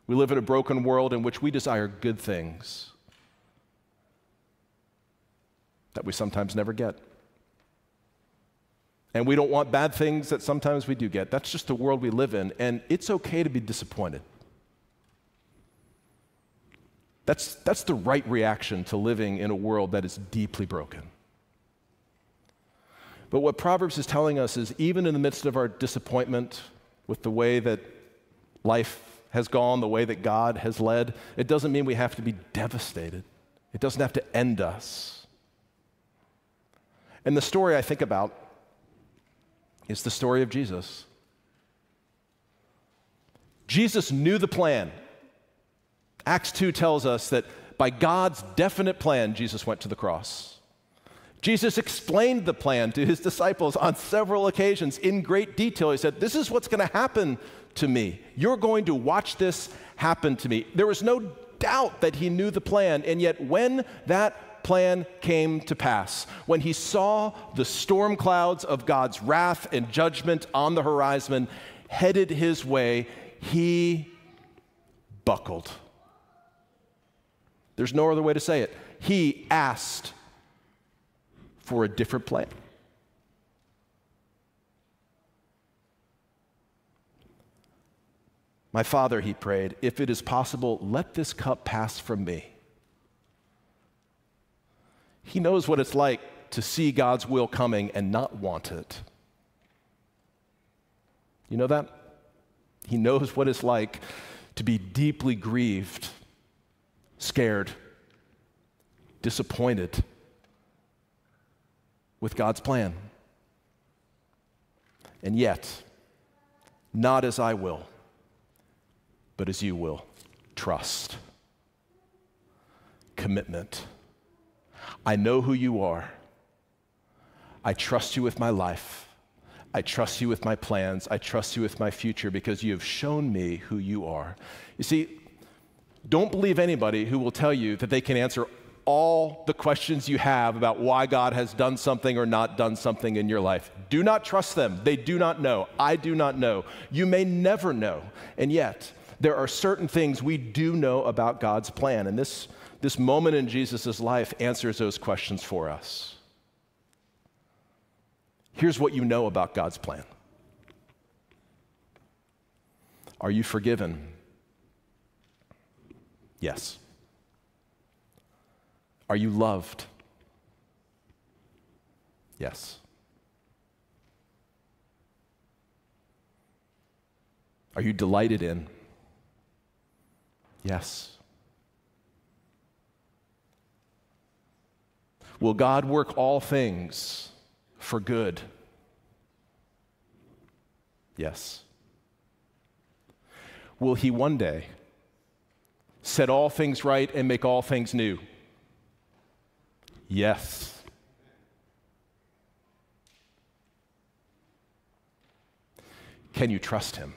We live in a broken world in which we desire good things that we sometimes never get. And we don't want bad things that sometimes we do get. That's just the world we live in, and it's okay to be disappointed. That's the right reaction to living in a world that is deeply broken. But what Proverbs is telling us is even in the midst of our disappointment with the way that life has gone, the way that God has led, it doesn't mean we have to be devastated. It doesn't have to end us. And the story I think about is the story of Jesus. Jesus knew the plan. Acts 2 tells us that by God's definite plan, Jesus went to the cross. Jesus explained the plan to his disciples on several occasions in great detail. He said, this is what's going to happen to me. You're going to watch this happen to me. There was no doubt that he knew the plan, and yet when that plan came to pass, when he saw the storm clouds of God's wrath and judgment on the horizon headed his way, he buckled. There's no other way to say it. He asked for a different plan. My Father, he prayed, if it is possible, let this cup pass from me. He knows what it's like to see God's will coming and not want it. You know that? He knows what it's like to be deeply grieved, scared, disappointed with God's plan. And yet, not as I will, but as you will. Trust. Commitment. I know who you are. I trust you with my life. I trust you with my plans. I trust you with my future because you have shown me who you are. You see, don't believe anybody who will tell you that they can answer all the questions you have about why God has done something or not done something in your life. Do not trust them. They do not know. I do not know. You may never know. And yet, there are certain things we do know about God's plan. And this moment in Jesus' life answers those questions for us. Here's what you know about God's plan. Are you forgiven? Yes. Are you loved? Yes. Are you delighted in? Yes. Will God work all things for good? Yes. Will he one day set all things right and make all things new? Yes. Can you trust him?